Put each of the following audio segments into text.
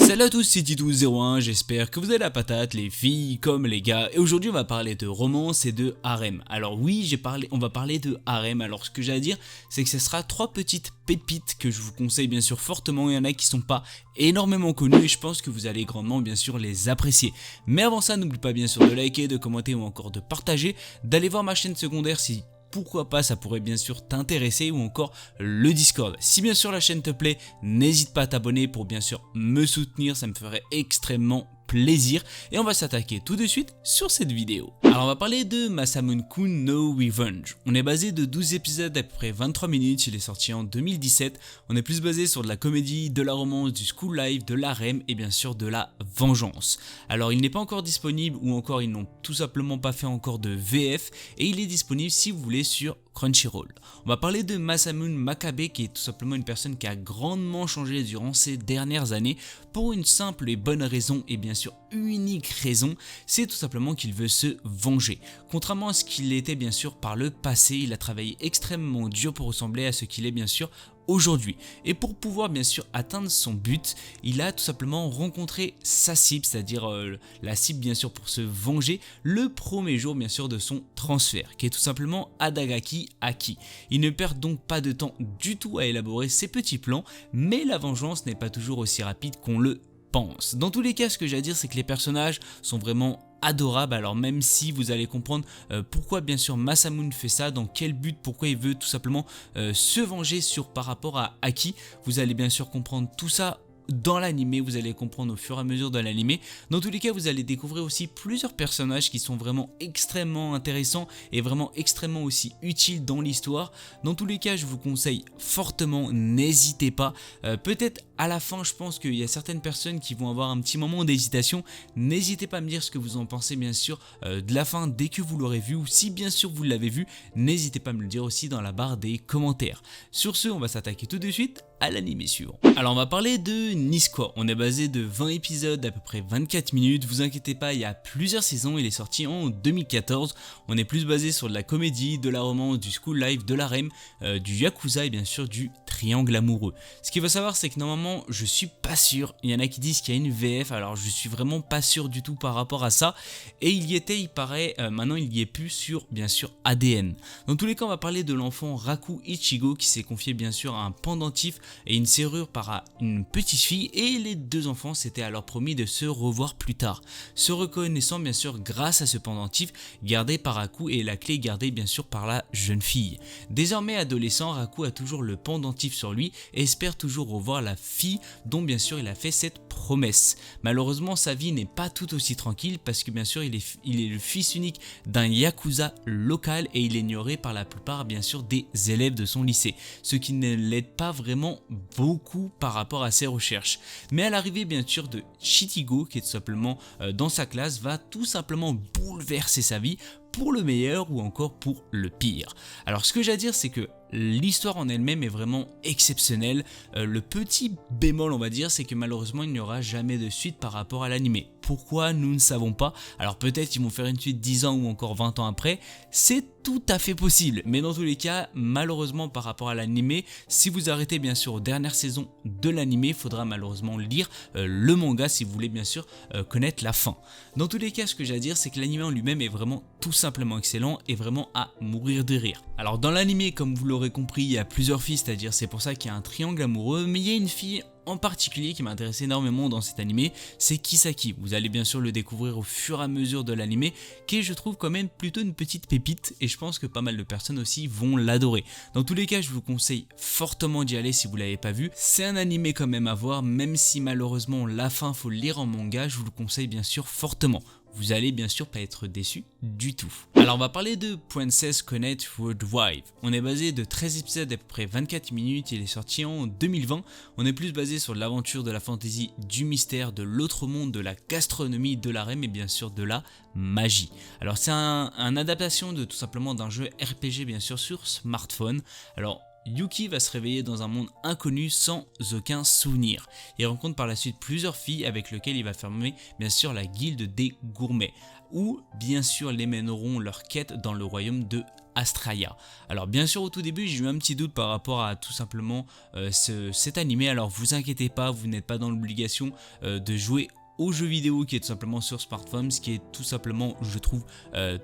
Salut à tous, c'est Titou01, j'espère que vous avez la patate, les filles comme les gars, et aujourd'hui on va parler de romance et de harem. Alors oui, on va parler de harem, alors ce que j'ai à dire, c'est que ce sera 3 petites pépites que je vous conseille bien sûr fortement, il y en a qui sont pas énormément connues et je pense que vous allez grandement bien sûr les apprécier. Mais avant ça, n'oublie pas bien sûr de liker, de commenter ou encore de partager, d'aller voir ma chaîne secondaire si pourquoi pas, ça pourrait bien sûr t'intéresser, ou encore le Discord. Si bien sûr la chaîne te plaît, n'hésite pas à t'abonner pour bien sûr me soutenir, ça me ferait extrêmement plaisir. Et on va s'attaquer tout de suite sur cette vidéo. Alors on va parler de Masamune-kun no Revenge. On est basé de 12 épisodes d'à peu près 23 minutes, il est sorti en 2017. On est plus basé sur de la comédie, de la romance, du school life, de l'harem et bien sûr de la vengeance. Alors il n'est pas encore disponible, ou encore ils n'ont tout simplement pas fait encore de VF, et il est disponible si vous voulez sur Crunchyroll. On va parler de Masamune Makabe, qui est tout simplement une personne qui a grandement changé durant ces dernières années pour une simple et bonne raison, et bien sûr unique raison, c'est tout simplement qu'il veut se venger. Contrairement à ce qu'il était bien sûr par le passé, il a travaillé extrêmement dur pour ressembler à ce qu'il est bien sûr aujourd'hui. Et pour pouvoir bien sûr atteindre son but, il a tout simplement rencontré sa cible, c'est-à-dire la cible bien sûr pour se venger, le premier jour bien sûr de son transfert, qui est tout simplement Adagaki Aki. Il ne perd donc pas de temps du tout à élaborer ses petits plans, mais la vengeance n'est pas toujours aussi rapide qu'on le pense. Dans tous les cas, ce que j'ai à dire, c'est que les personnages sont vraiment adorable. Alors même si vous allez comprendre pourquoi bien sûr Masamune fait ça, dans quel but, pourquoi il veut tout simplement se venger par rapport à Aki, vous allez bien sûr comprendre tout ça dans l'animé, vous allez comprendre au fur et à mesure de l'animé. Dans tous les cas, vous allez découvrir aussi plusieurs personnages qui sont vraiment extrêmement intéressants et vraiment extrêmement aussi utiles dans l'histoire. Dans tous les cas, je vous conseille fortement, n'hésitez pas. Peut-être à la fin, je pense qu'il y a certaines personnes qui vont avoir un petit moment d'hésitation. N'hésitez pas à me dire ce que vous en pensez bien sûr de la fin dès que vous l'aurez vu, ou si bien sûr vous l'avez vu, n'hésitez pas à me le dire aussi dans la barre des commentaires. Sur ce, on va s'attaquer tout de suite à l'animé suivant. Alors on va parler de Nisqua. On est basé de 20 épisodes d'à peu près 24 minutes, vous inquiétez pas, il y a plusieurs saisons, il est sorti en 2014. On est plus basé sur de la comédie, de la romance, du school life, de l'harem, du yakuza et bien sûr du triangle amoureux. Ce qu'il faut savoir, c'est que normalement je suis pas sûr, il y en a qui disent qu'il y a une VF, alors je suis vraiment pas sûr du tout par rapport à ça, et il y était, il paraît, maintenant il y est plus sur bien sûr ADN. Dans tous les cas, on va parler de l'enfant Raku Ichigo qui s'est confié bien sûr à un pendentif et une serrure par une petite fille, et les deux enfants s'étaient alors promis de se revoir plus tard, se reconnaissant bien sûr grâce à ce pendentif gardé par Raku et la clé gardée bien sûr par la jeune fille. Désormais adolescent, Raku a toujours le pendentif sur lui et espère toujours revoir la fille dont bien sûr il a fait cette promesse. Malheureusement, sa vie n'est pas tout aussi tranquille parce que bien sûr il est le fils unique d'un yakuza local et il est ignoré par la plupart bien sûr des élèves de son lycée, ce qui ne l'aide pas vraiment beaucoup par rapport à ses recherches. Mais à l'arrivée bien sûr de Chichigo, qui est tout simplement dans sa classe, va tout simplement bouleverser sa vie pour le meilleur ou encore pour le pire. Alors ce que j'ai à dire, c'est que l'histoire en elle-même est vraiment exceptionnelle. Le petit bémol, on va dire, c'est que malheureusement il n'y aura jamais de suite par rapport à l'animé. Pourquoi, nous ne savons pas. Alors peut-être qu'ils vont faire une suite 10 ans ou encore 20 ans après, c'est tout à fait possible. Mais dans tous les cas, malheureusement par rapport à l'animé, si vous arrêtez bien sûr aux dernières saisons de l'animé, il faudra malheureusement lire le manga si vous voulez bien sûr connaître la fin. Dans tous les cas, ce que j'ai à dire, c'est que l'animé en lui-même est vraiment tout simplement excellent et vraiment à mourir de rire. Alors dans l'animé, comme vous l'aurez compris, il y a plusieurs filles, c'est-à-dire c'est pour ça qu'il y a un triangle amoureux, mais il y a une fille en particulier qui m'intéresse énormément dans cet animé, c'est Kisaki. Vous allez bien sûr le découvrir au fur et à mesure de l'animé, qui est, je trouve quand même plutôt une petite pépite, et je pense que pas mal de personnes aussi vont l'adorer. Dans tous les cas, je vous conseille fortement d'y aller si vous l'avez pas vu. C'est un animé quand même à voir, même si malheureusement la fin faut le lire en manga, je vous le conseille bien sûr fortement. Vous allez bien sûr pas être déçu du tout. Alors on va parler de Princess Connect Worldwide. On est basé de 13 épisodes d'à peu près 24 minutes, il est sorti en 2020. On est plus basé sur l'aventure, de la fantasy, du mystère, de l'autre monde, de la gastronomie, de l'harem et bien sûr de la magie. Alors c'est un adaptation de tout simplement d'un jeu RPG bien sûr sur smartphone. Alors Yuki va se réveiller dans un monde inconnu sans aucun souvenir. Il rencontre par la suite plusieurs filles avec lesquelles il va former bien sûr la guilde des gourmets, où bien sûr les mèneront leur quête dans le royaume de Astraea. Alors bien sûr au tout début j'ai eu un petit doute par rapport à tout simplement cet animé, alors vous inquiétez pas, vous n'êtes pas dans l'obligation de jouer au jeu vidéo qui est tout simplement sur smartphone, ce qui est tout simplement, je trouve,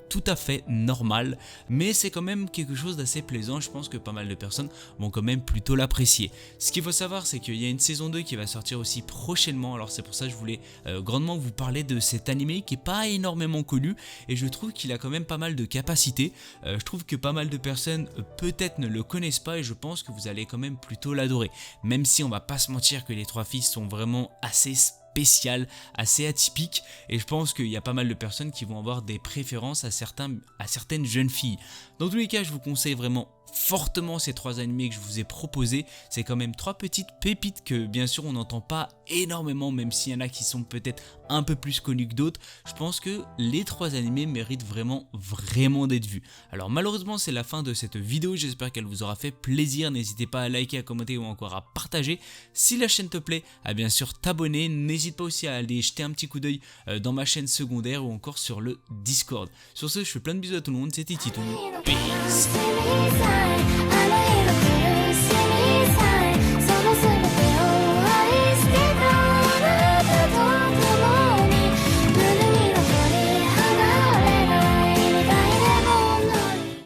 tout à fait normal, mais c'est quand même quelque chose d'assez plaisant. Je pense que pas mal de personnes vont quand même plutôt l'apprécier. Ce qu'il faut savoir, c'est qu'il y a une saison 2 qui va sortir aussi prochainement, alors c'est pour ça que je voulais grandement vous parler de cet animé qui est pas énormément connu, et je trouve qu'il a quand même pas mal de capacités. Je trouve que pas mal de personnes peut-être ne le connaissent pas, et je pense que vous allez quand même plutôt l'adorer, même si on va pas se mentir que les trois filles sont vraiment assez spécial, assez atypique, et je pense qu'il y a pas mal de personnes qui vont avoir des préférences à certaines jeunes filles. Dans tous les cas, je vous conseille vraiment fortement ces trois animés que je vous ai proposés. C'est quand même trois petites pépites que bien sûr on n'entend pas énormément, même s'il y en a qui sont peut-être un peu plus connus que d'autres. Je pense que les trois animés méritent vraiment d'être vus. Alors malheureusement c'est la fin de cette vidéo, j'espère qu'elle vous aura fait plaisir. N'hésitez pas à liker, à commenter ou encore à partager. Si la chaîne te plaît, à bien sûr t'abonner. N'hésite pas aussi à aller jeter un petit coup d'œil dans ma chaîne secondaire ou encore sur le Discord. Sur ce, je fais plein de bisous à tout le monde, c'était Titou. Peace. I know